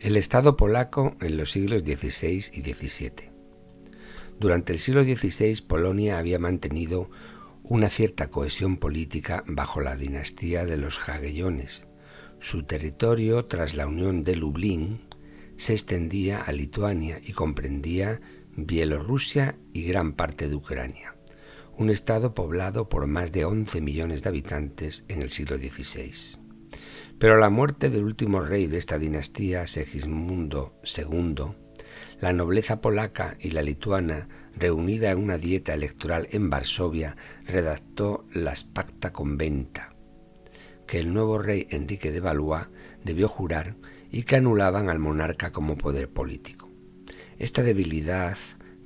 El Estado polaco en los siglos XVI y XVII. Durante el siglo XVI, Polonia había mantenido una cierta cohesión política bajo la dinastía de los Jagellones. Su territorio, tras la unión de Lublin, se extendía a Lituania y comprendía Bielorrusia y gran parte de Ucrania, un estado poblado por más de 11 millones de habitantes en el siglo XVI. Pero a la muerte del último rey de esta dinastía, Segismundo II, la nobleza polaca y la lituana, reunida en una dieta electoral en Varsovia, redactó las Pacta Conventa, que el nuevo rey Enrique de Valois debió jurar y que anulaban al monarca como poder político. Esta debilidad,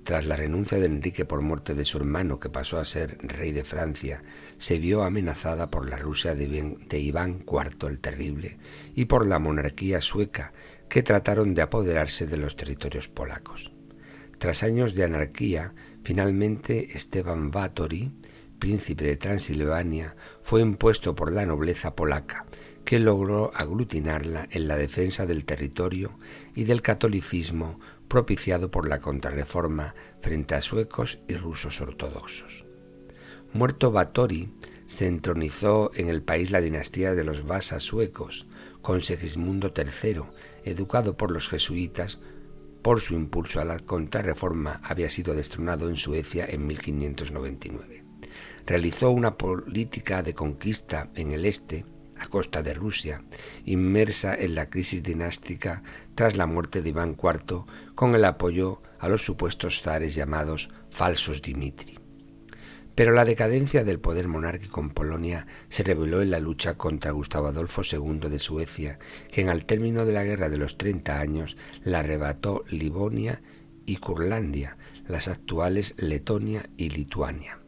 tras la renuncia de Enrique por muerte de su hermano, que pasó a ser rey de Francia, se vio amenazada por la Rusia de Iván IV el Terrible y por la monarquía sueca, que trataron de apoderarse de los territorios polacos. Tras años de anarquía, finalmente Esteban Báthory, príncipe de Transilvania, fue impuesto por la nobleza polaca, que logró aglutinarla en la defensa del territorio y del catolicismo propiciado por la contrarreforma frente a suecos y rusos ortodoxos. Muerto Báthory, se entronizó en el país la dinastía de los Vasas suecos, con Segismundo III, educado por los jesuitas. Por su impulso a la contrarreforma había sido destronado en Suecia en 1599. Realizó una política de conquista en el este, a costa de Rusia, inmersa en la crisis dinástica tras la muerte de Iván IV, con el apoyo a los supuestos zares llamados falsos Dimitri. Pero la decadencia del poder monárquico en Polonia se reveló en la lucha contra Gustavo Adolfo II de Suecia, quien al término de la Guerra de los 30 años le arrebató Livonia y Curlandia, las actuales Letonia y Lituania.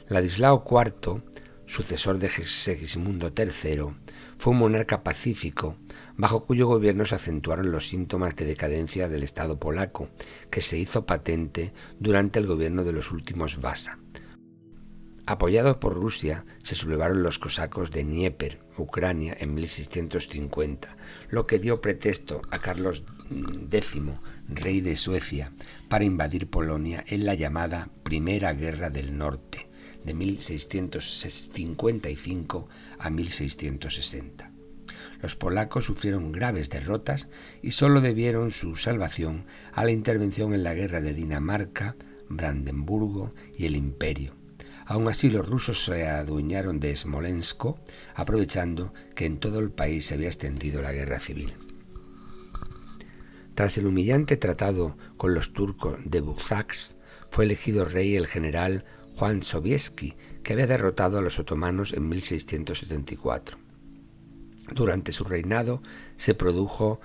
Ladislao IV, sucesor de Segismundo III, fue un monarca pacífico, bajo cuyo gobierno se acentuaron los síntomas de decadencia del Estado polaco, que se hizo patente durante el gobierno de los últimos Vasa. Apoyados por Rusia, se sublevaron los cosacos de Dnieper, Ucrania, en 1650, lo que dio pretexto a Carlos X, rey de Suecia, para invadir Polonia en la llamada Primera Guerra del Norte, de 1655 a 1660. Los polacos sufrieron graves derrotas y solo debieron su salvación a la intervención en la guerra de Dinamarca, Brandenburgo y el Imperio. Aún así, los rusos se adueñaron de Smolensk, aprovechando que en todo el país se había extendido la guerra civil. Tras el humillante tratado con los turcos de Buzacs, fue elegido rey el general Juan Sobieski, que había derrotado a los otomanos en 1674. Durante su reinado se produjo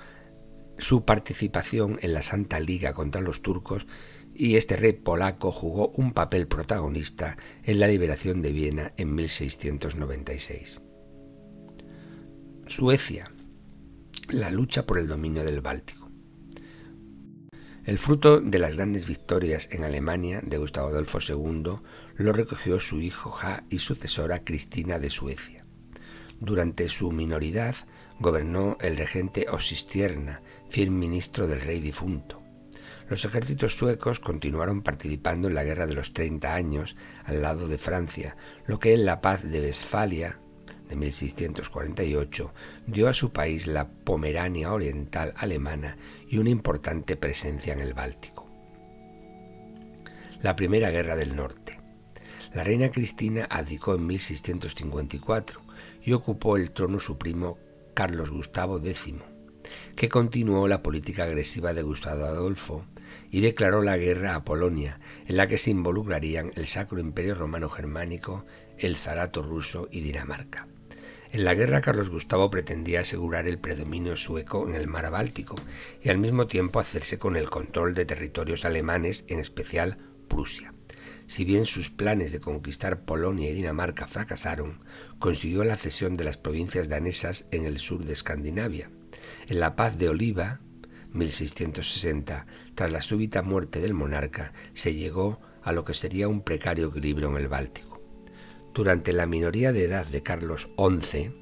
su participación en la Santa Liga contra los turcos y este rey polaco jugó un papel protagonista en la liberación de Viena en 1696. Suecia. La lucha por el dominio del Báltico. El fruto de las grandes victorias en Alemania de Gustavo Adolfo II lo recogió su hija y sucesora Cristina de Suecia. Durante su minoridad gobernó el regente Oxenstierna, fiel ministro del rey difunto. Los ejércitos suecos continuaron participando en la Guerra de los 30 años al lado de Francia, lo que en la Paz de Westfalia de 1648 dio a su país la Pomerania oriental alemana y una importante presencia en el Báltico. La Primera Guerra del Norte. La reina Cristina abdicó en 1654 y ocupó el trono su primo Carlos Gustavo X, que continuó la política agresiva de Gustavo Adolfo y declaró la guerra a Polonia, en la que se involucrarían el Sacro Imperio Romano Germánico, el Zarato ruso y Dinamarca. En la guerra, Carlos Gustavo pretendía asegurar el predominio sueco en el mar Báltico y al mismo tiempo hacerse con el control de territorios alemanes, en especial Prusia. Si bien sus planes de conquistar Polonia y Dinamarca fracasaron, consiguió la cesión de las provincias danesas en el sur de Escandinavia. En la Paz de Oliva, 1660, tras la súbita muerte del monarca, se llegó a lo que sería un precario equilibrio en el Báltico. Durante la minoría de edad de Carlos XI,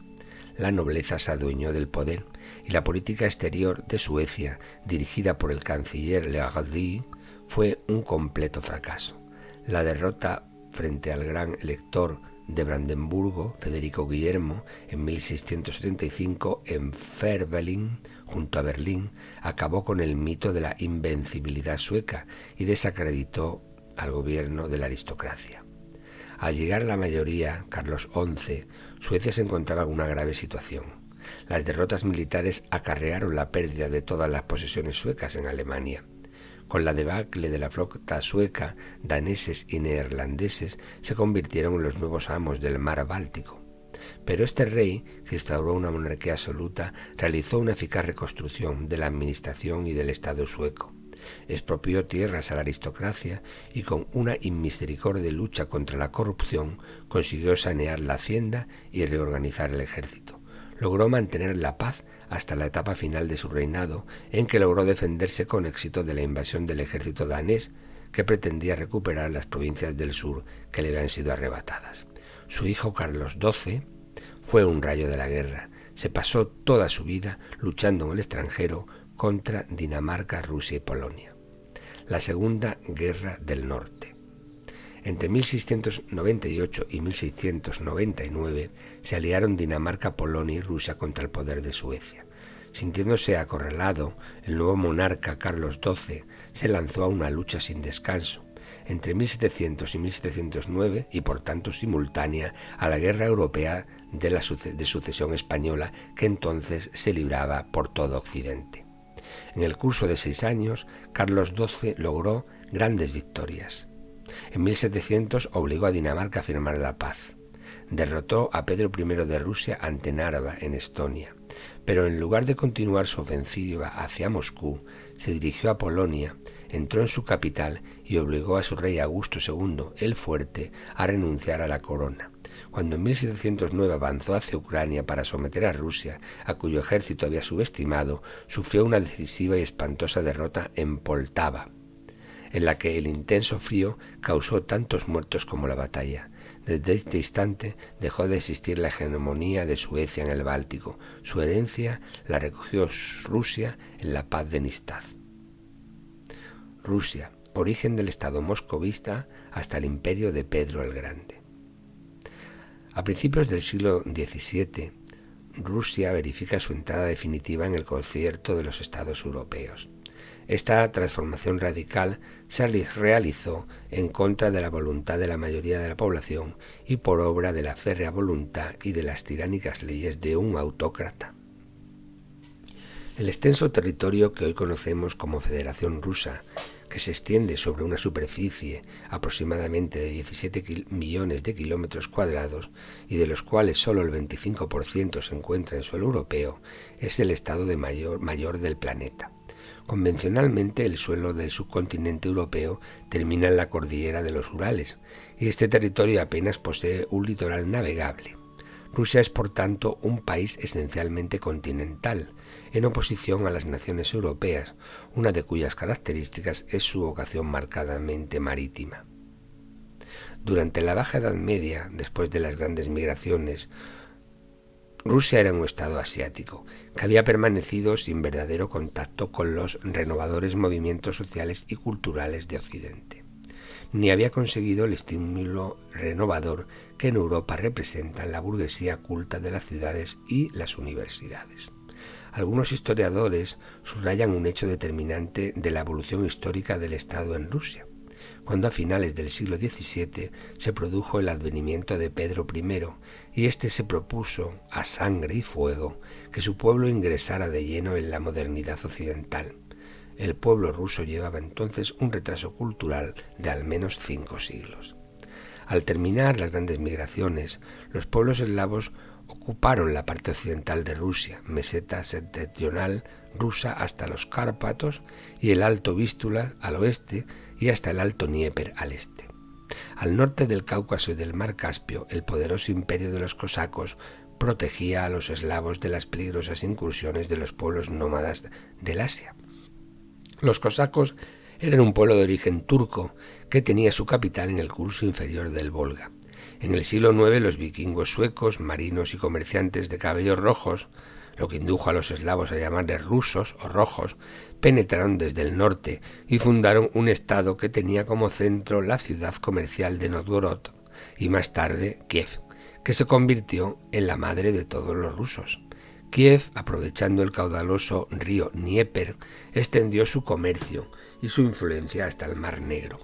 la nobleza se adueñó del poder y la política exterior de Suecia, dirigida por el canciller Legardi, fue un completo fracaso. La derrota frente al gran elector de Brandenburgo, Federico Guillermo, en 1675 en Fehrbellin, junto a Berlín, acabó con el mito de la invencibilidad sueca y desacreditó al gobierno de la aristocracia. Al llegar a la mayoría, Carlos XI, Suecia se encontraba en una grave situación. Las derrotas militares acarrearon la pérdida de todas las posesiones suecas en Alemania. Con la debacle de la flota sueca, daneses y neerlandeses se convirtieron en los nuevos amos del mar Báltico. Pero este rey, que instauró una monarquía absoluta, realizó una eficaz reconstrucción de la administración y del Estado sueco. Expropió tierras a la aristocracia y con una inmisericordia lucha contra la corrupción consiguió sanear la hacienda y reorganizar el ejército. Logró mantener la paz hasta la etapa final de su reinado, en que logró defenderse con éxito de la invasión del ejército danés, que pretendía recuperar las provincias del sur que le habían sido arrebatadas. Su hijo Carlos XII fue un rayo de la guerra. Se pasó toda su vida luchando en el extranjero contra Dinamarca, Rusia y Polonia. La Segunda Guerra del Norte. Entre 1698 y 1699 se aliaron Dinamarca, Polonia y Rusia contra el poder de Suecia. Sintiéndose acorralado, el nuevo monarca Carlos XII se lanzó a una lucha sin descanso. Entre 1700 y 1709, y por tanto simultánea a la guerra europea de sucesión española que entonces se libraba por todo Occidente. En el curso de 6 años, Carlos XII logró grandes victorias. En 1700 obligó a Dinamarca a firmar la paz. Derrotó a Pedro I de Rusia ante Narva, en Estonia. Pero en lugar de continuar su ofensiva hacia Moscú, se dirigió a Polonia, entró en su capital y obligó a su rey Augusto II, el Fuerte, a renunciar a la corona. Cuando en 1709 avanzó hacia Ucrania para someter a Rusia, a cuyo ejército había subestimado, sufrió una decisiva y espantosa derrota en Poltava, en la que el intenso frío causó tantos muertos como la batalla. Desde este instante dejó de existir la hegemonía de Suecia en el Báltico. Su herencia la recogió Rusia en la paz de Nistad. Rusia, origen del Estado moscovita hasta el imperio de Pedro el Grande. A principios del siglo XVII, Rusia verifica su entrada definitiva en el concierto de los estados europeos. Esta transformación radical se realizó en contra de la voluntad de la mayoría de la población y por obra de la férrea voluntad y de las tiránicas leyes de un autócrata. El extenso territorio que hoy conocemos como Federación Rusa, que se extiende sobre una superficie aproximadamente de 17 millones de kilómetros cuadrados y de los cuales solo el 25% se encuentra en suelo europeo, es el estado mayor del planeta. Convencionalmente, el suelo del subcontinente europeo termina en la cordillera de los Urales, y este territorio apenas posee un litoral navegable. Rusia es, por tanto, un país esencialmente continental, en oposición a las naciones europeas, una de cuyas características es su vocación marcadamente marítima. Durante la Baja Edad Media, después de las grandes migraciones, Rusia era un estado asiático que había permanecido sin verdadero contacto con los renovadores movimientos sociales y culturales de Occidente, ni había conseguido el estímulo renovador que en Europa representan la burguesía culta de las ciudades y las universidades. Algunos historiadores subrayan un hecho determinante de la evolución histórica del Estado en Rusia, cuando a finales del siglo XVII se produjo el advenimiento de Pedro I, y éste se propuso, a sangre y fuego, que su pueblo ingresara de lleno en la modernidad occidental. El pueblo ruso llevaba entonces un retraso cultural de al menos 5 siglos. Al terminar las grandes migraciones, los pueblos eslavos ocuparon la parte occidental de Rusia, meseta septentrional rusa hasta los Cárpatos y el Alto Vístula al oeste y hasta el Alto Dnieper al este. Al norte del Cáucaso y del Mar Caspio, el poderoso imperio de los cosacos protegía a los eslavos de las peligrosas incursiones de los pueblos nómadas del Asia. Los cosacos eran un pueblo de origen turco que tenía su capital en el curso inferior del Volga. En el siglo IX los vikingos suecos, marinos y comerciantes de cabellos rojos, lo que indujo a los eslavos a llamarles rusos o rojos, penetraron desde el norte y fundaron un estado que tenía como centro la ciudad comercial de Novgorod y más tarde Kiev, que se convirtió en la madre de todos los rusos. Kiev, aprovechando el caudaloso río Dnieper, extendió su comercio y su influencia hasta el Mar Negro.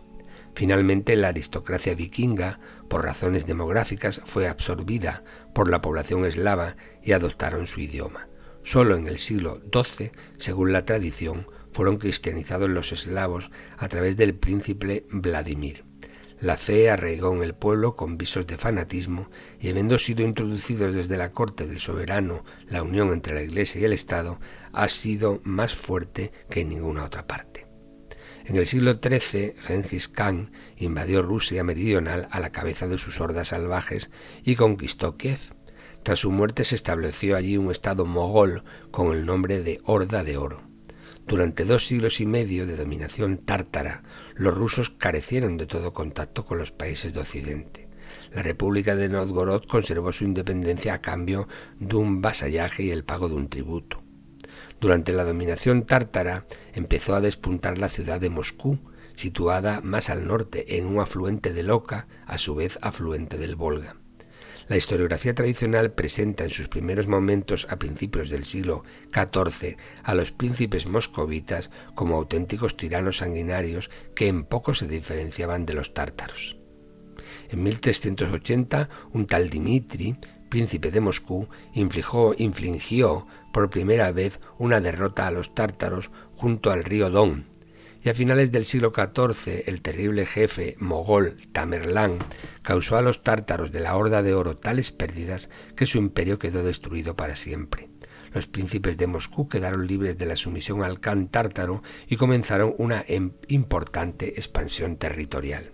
Finalmente, la aristocracia vikinga, por razones demográficas, fue absorbida por la población eslava y adoptaron su idioma. Solo en el siglo XII, según la tradición, fueron cristianizados los eslavos a través del príncipe Vladimir. La fe arraigó en el pueblo con visos de fanatismo y, habiendo sido introducidos desde la corte del soberano, la unión entre la Iglesia y el Estado ha sido más fuerte que en ninguna otra parte. En el siglo XIII, Gengis Khan invadió Rusia meridional a la cabeza de sus hordas salvajes y conquistó Kiev. Tras su muerte se estableció allí un estado mogol con el nombre de Horda de Oro. Durante 2 siglos y medio de dominación tártara, los rusos carecieron de todo contacto con los países de Occidente. La República de Novgorod conservó su independencia a cambio de un vasallaje y el pago de un tributo. Durante la dominación tártara empezó a despuntar la ciudad de Moscú, situada más al norte en un afluente del Oka, a su vez afluente del Volga. La historiografía tradicional presenta en sus primeros momentos a principios del siglo XIV a los príncipes moscovitas como auténticos tiranos sanguinarios que en poco se diferenciaban de los tártaros. En 1380, un tal Dmitri, príncipe de Moscú, infligió por primera vez una derrota a los tártaros junto al río Don, y a finales del siglo XIV el terrible jefe mogol Tamerlán causó a los tártaros de la Horda de Oro tales pérdidas que su imperio quedó destruido para siempre. Los príncipes de Moscú quedaron libres de la sumisión al Khan tártaro y comenzaron una importante expansión territorial.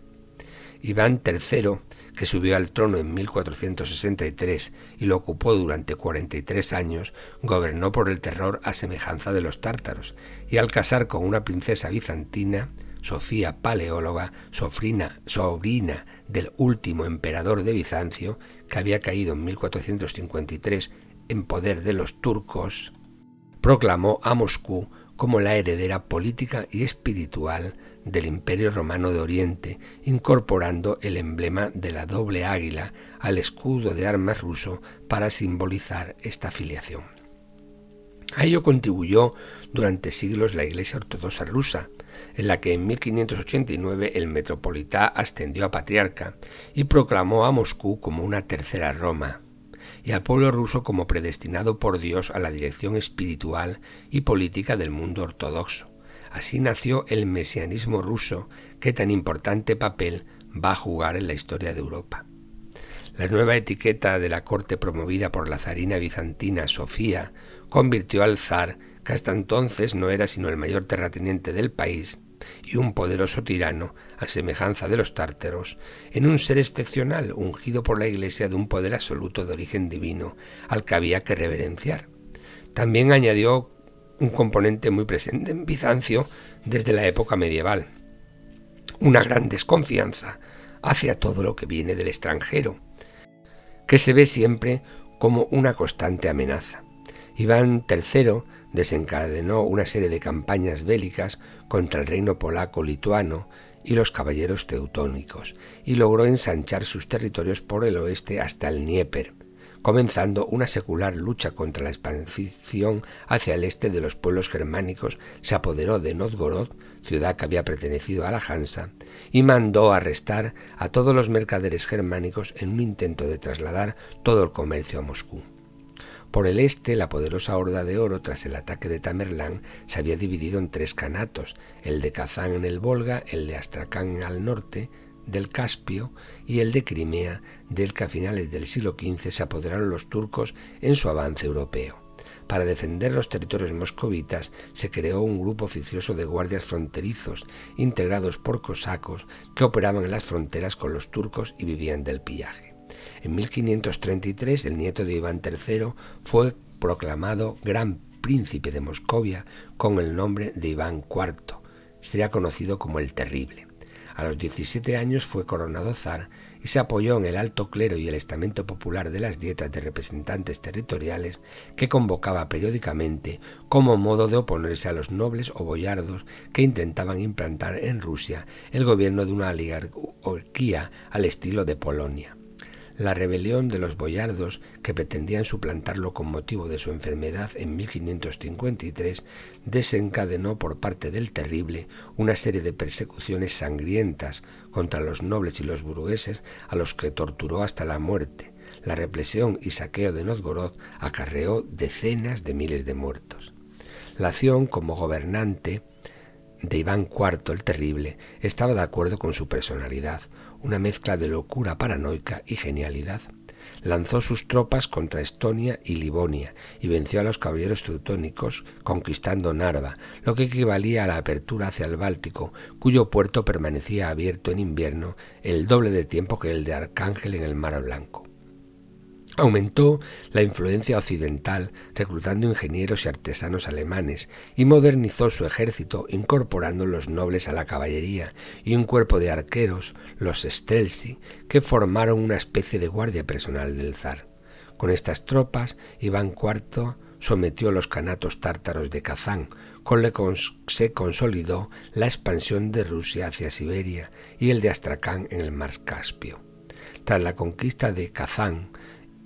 Iván III, que subió al trono en 1463 y lo ocupó durante 43 años, gobernó por el terror a semejanza de los tártaros, y al casar con una princesa bizantina, Sofía Paleóloga, sobrina del último emperador de Bizancio, que había caído en 1453 en poder de los turcos, proclamó a Moscú como la heredera política y espiritual del Imperio Romano de Oriente, incorporando el emblema de la doble águila al escudo de armas ruso para simbolizar esta filiación. A ello contribuyó durante siglos la Iglesia Ortodoxa rusa, en la que en 1589 el metropolita ascendió a patriarca y proclamó a Moscú como una tercera Roma, y al pueblo ruso como predestinado por Dios a la dirección espiritual y política del mundo ortodoxo. Así nació el mesianismo ruso, que tan importante papel va a jugar en la historia de Europa. La nueva etiqueta de la corte promovida por la zarina bizantina Sofía convirtió al zar, que hasta entonces no era sino el mayor terrateniente del país y un poderoso tirano, a semejanza de los tártaros, en un ser excepcional, ungido por la Iglesia de un poder absoluto de origen divino, al que había que reverenciar. También añadió un componente muy presente en Bizancio desde la época medieval: una gran desconfianza hacia todo lo que viene del extranjero, que se ve siempre como una constante amenaza. Iván III desencadenó una serie de campañas bélicas contra el reino polaco-lituano y los caballeros teutónicos, y logró ensanchar sus territorios por el oeste hasta el Dnieper, comenzando una secular lucha contra la expansión hacia el este de los pueblos germánicos. Se apoderó de Novgorod, ciudad que había pertenecido a la Hansa, y mandó arrestar a todos los mercaderes germánicos en un intento de trasladar todo el comercio a Moscú. Por el este, la poderosa Horda de Oro, tras el ataque de Tamerlán, se había dividido en 3 kanatos: el de Kazán en el Volga, el de Astracán al norte del Caspio y el de Crimea, del que a finales del siglo XV se apoderaron los turcos en su avance europeo. Para defender los territorios moscovitas se creó un grupo oficioso de guardias fronterizos, integrados por cosacos, que operaban en las fronteras con los turcos y vivían del pillaje. En 1533 el nieto de Iván III fue proclamado Gran Príncipe de Moscovia con el nombre de Iván IV. Sería conocido como el Terrible. A los 17 años fue coronado zar y se apoyó en el alto clero y el estamento popular de las dietas de representantes territoriales que convocaba periódicamente como modo de oponerse a los nobles o boyardos que intentaban implantar en Rusia el gobierno de una oligarquía al estilo de Polonia. La rebelión de los boyardos, que pretendían suplantarlo con motivo de su enfermedad en 1553, desencadenó por parte del Terrible una serie de persecuciones sangrientas contra los nobles y los burgueses, a los que torturó hasta la muerte. La represión y saqueo de Novgorod acarreó decenas de miles de muertos. La acción como gobernante de Iván IV el Terrible estaba de acuerdo con su personalidad, una mezcla de locura paranoica y genialidad. Lanzó sus tropas contra Estonia y Livonia y venció a los caballeros teutónicos conquistando Narva, lo que equivalía a la apertura hacia el Báltico, cuyo puerto permanecía abierto en invierno el doble de tiempo que el de Arcángel en el Mar Blanco. Aumentó la influencia occidental reclutando ingenieros y artesanos alemanes y modernizó su ejército incorporando los nobles a la caballería y un cuerpo de arqueros, los streltsí, que formaron una especie de guardia personal del zar. Con estas tropas, Iván IV sometió los kanatos tártaros de Kazán, con lo que se consolidó la expansión de Rusia hacia Siberia y el de Astracán en el mar Caspio. Tras la conquista de Kazán,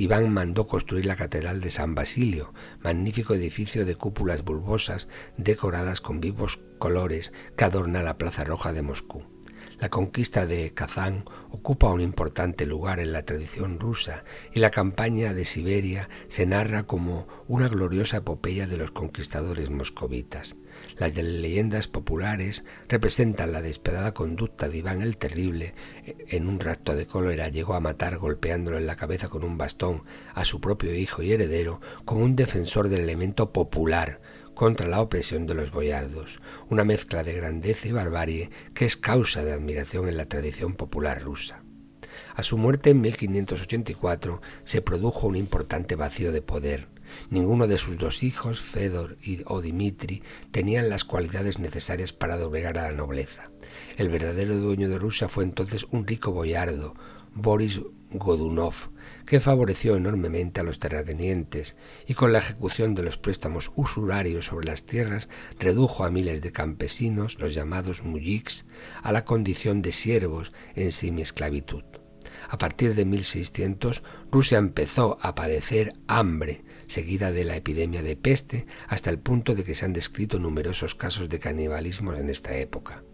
Iván mandó construir la Catedral de San Basilio, magnífico edificio de cúpulas bulbosas decoradas con vivos colores que adorna la Plaza Roja de Moscú. La conquista de Kazán ocupa un importante lugar en la tradición rusa y la campaña de Siberia se narra como una gloriosa epopeya de los conquistadores moscovitas. Las leyendas populares representan la despiadada conducta de Iván el Terrible. En un rapto de cólera llegó a matar golpeándolo en la cabeza con un bastón a su propio hijo y heredero como un defensor del elemento popular contra la opresión de los boyardos, una mezcla de grandeza y barbarie que es causa de admiración en la tradición popular rusa. A su muerte en 1584 se produjo un importante vacío de poder. Ninguno de sus dos hijos, Fedor o Dmitri, tenían las cualidades necesarias para doblegar a la nobleza. El verdadero dueño de Rusia fue entonces un rico boyardo, Boris Godunov, que favoreció enormemente a los terratenientes y con la ejecución de los préstamos usurarios sobre las tierras redujo a miles de campesinos, los llamados mujiks, a la condición de siervos en semiesclavitud. A partir de 1600, Rusia empezó a padecer hambre, seguida de la epidemia de peste, hasta el punto de que se han descrito numerosos casos de canibalismo en esta época.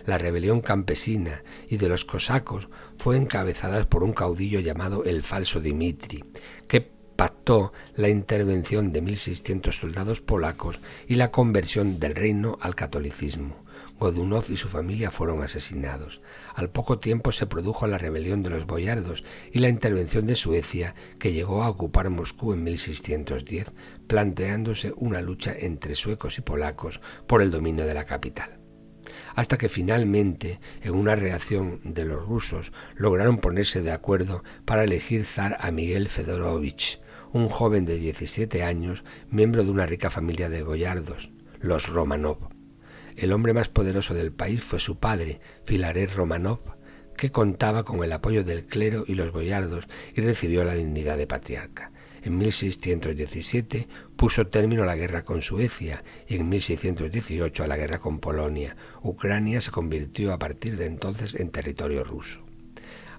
La rebelión campesina y de los cosacos fue encabezada por un caudillo llamado el falso Dmitri, que pactó la intervención de 1.600 soldados polacos y la conversión del reino al catolicismo. Godunov y su familia fueron asesinados. Al poco tiempo se produjo la rebelión de los boyardos y la intervención de Suecia, que llegó a ocupar Moscú en 1610, planteándose una lucha entre suecos y polacos por el dominio de la capital. Hasta que finalmente, en una reacción de los rusos, lograron ponerse de acuerdo para elegir zar a Miguel Fedorovich, un joven de 17 años, miembro de una rica familia de boyardos, los Romanov. El hombre más poderoso del país fue su padre, Filaret Romanov, que contaba con el apoyo del clero y los boyardos y recibió la dignidad de patriarca. En 1617 puso término a la guerra con Suecia y en 1618 a la guerra con Polonia. Ucrania se convirtió a partir de entonces en territorio ruso.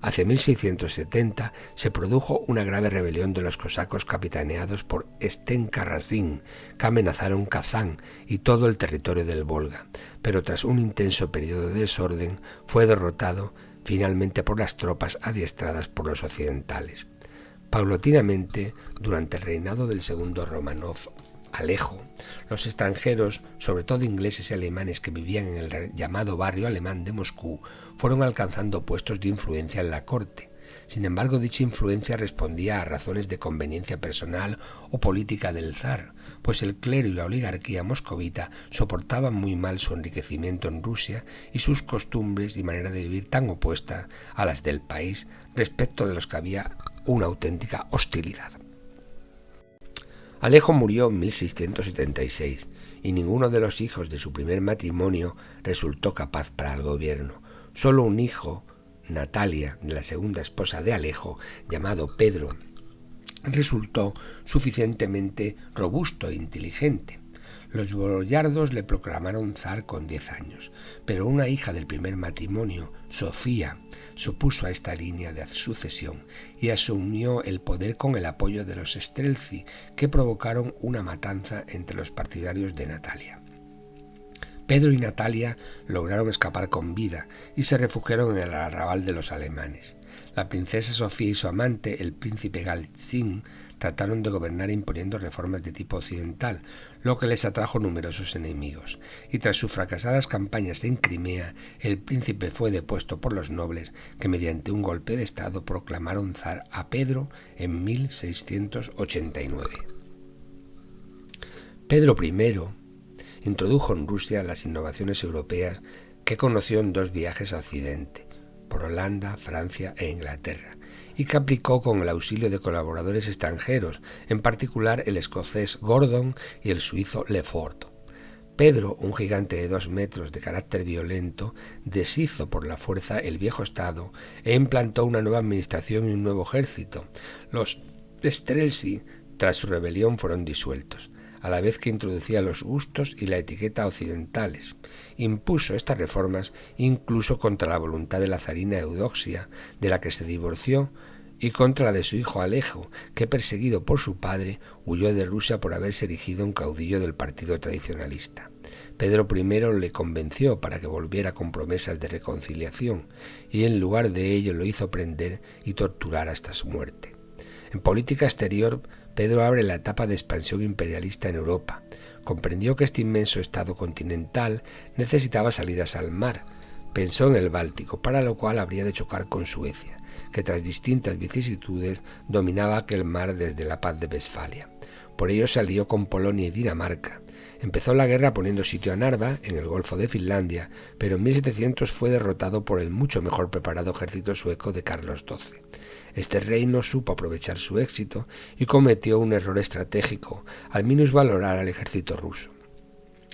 Hacia 1670 se produjo una grave rebelión de los cosacos capitaneados por Stenka Razin, que amenazaron Kazán y todo el territorio del Volga, pero tras un intenso periodo de desorden fue derrotado finalmente por las tropas adiestradas por los occidentales. Paulatinamente, durante el reinado del segundo Romanov, Alejo, los extranjeros, sobre todo ingleses y alemanes que vivían en el llamado barrio alemán de Moscú, fueron alcanzando puestos de influencia en la corte. Sin embargo, dicha influencia respondía a razones de conveniencia personal o política del zar, pues el clero y la oligarquía moscovita soportaban muy mal su enriquecimiento en Rusia y sus costumbres y manera de vivir tan opuesta a las del país, respecto de los que había una auténtica hostilidad. Alejo murió en 1676 y ninguno de los hijos de su primer matrimonio resultó capaz para el gobierno. Solo un hijo, Natalia, de la segunda esposa de Alejo, llamado Pedro, resultó suficientemente robusto e inteligente. Los boyardos le proclamaron zar con 10 años, pero una hija del primer matrimonio, Sofía, se opuso a esta línea de sucesión y asumió el poder con el apoyo de los Streltsy, que provocaron una matanza entre los partidarios de Natalia. Pedro y Natalia lograron escapar con vida y se refugiaron en el arrabal de los alemanes. La princesa Sofía y su amante, el príncipe Galitzin, trataron de gobernar imponiendo reformas de tipo occidental, lo que les atrajo numerosos enemigos, y tras sus fracasadas campañas en Crimea, el príncipe fue depuesto por los nobles, que mediante un golpe de estado proclamaron zar a Pedro en 1689. Pedro I introdujo en Rusia las innovaciones europeas que conoció en 2 viajes a Occidente, por Holanda, Francia e Inglaterra, y que aplicó con el auxilio de colaboradores extranjeros, en particular el escocés Gordon y el suizo Lefort. Pedro, un gigante de 2 metros de carácter violento, deshizo por la fuerza el viejo Estado e implantó una nueva administración y un nuevo ejército. Los Streltsy, tras su rebelión, fueron disueltos, a la vez que introducía los gustos y la etiqueta occidentales. Impuso estas reformas incluso contra la voluntad de la zarina Eudoxia, de la que se divorció, y contra la de su hijo Alejo, que, perseguido por su padre, huyó de Rusia por haberse erigido en caudillo del partido tradicionalista. Pedro I le convenció para que volviera con promesas de reconciliación, y en lugar de ello lo hizo prender y torturar hasta su muerte. En política exterior, Pedro abre la etapa de expansión imperialista en Europa. Comprendió que este inmenso estado continental necesitaba salidas al mar. Pensó en el Báltico, para lo cual habría de chocar con Suecia, que tras distintas vicisitudes dominaba aquel mar desde la paz de Westfalia. Por ello se alió con Polonia y Dinamarca. Empezó la guerra poniendo sitio a Narva, en el Golfo de Finlandia, pero en 1700 fue derrotado por el mucho mejor preparado ejército sueco de Carlos XII. Este rey no supo aprovechar su éxito y cometió un error estratégico al minusvalorar al ejército ruso.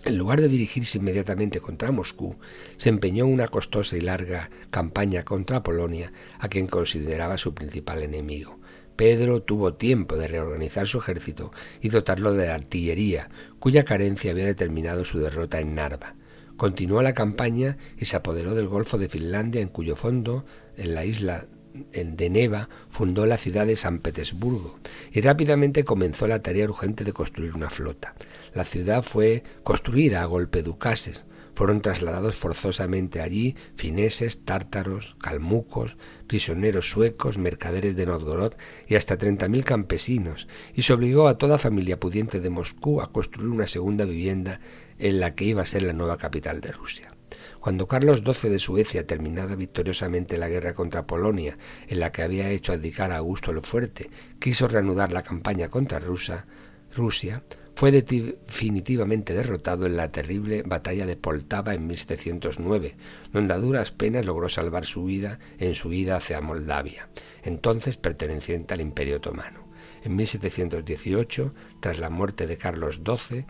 En lugar de dirigirse inmediatamente contra Moscú, se empeñó en una costosa y larga campaña contra Polonia, a quien consideraba su principal enemigo. Pedro tuvo tiempo de reorganizar su ejército y dotarlo de artillería, cuya carencia había determinado su derrota en Narva. Continuó la campaña y se apoderó del Golfo de Finlandia, en cuyo fondo, en la isla de Neva, fundó la ciudad de San Petersburgo y rápidamente comenzó la tarea urgente de construir una flota. La ciudad fue construida a golpe de ucases. Fueron trasladados forzosamente allí fineses, tártaros, calmucos, prisioneros suecos, mercaderes de Novgorod y hasta 30.000 campesinos, y se obligó a toda familia pudiente de Moscú a construir una segunda vivienda en la que iba a ser la nueva capital de Rusia. Cuando Carlos XII de Suecia, terminada victoriosamente la guerra contra Polonia, en la que había hecho abdicar a Augusto el Fuerte, quiso reanudar la campaña contra Rusia, fue definitivamente derrotado en la terrible batalla de Poltava en 1709, donde a duras penas logró salvar su vida en su ida hacia Moldavia, entonces perteneciente al Imperio Otomano. En 1718, tras la muerte de Carlos XII,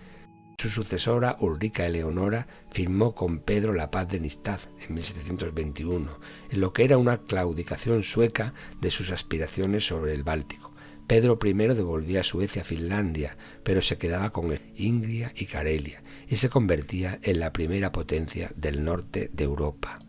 su sucesora, Ulrica Eleonora, firmó con Pedro la paz de Nystad en 1721, en lo que era una claudicación sueca de sus aspiraciones sobre el Báltico. Pedro I devolvía a Suecia a Finlandia, pero se quedaba con Ingria y Carelia, y se convertía en la primera potencia del norte de Europa.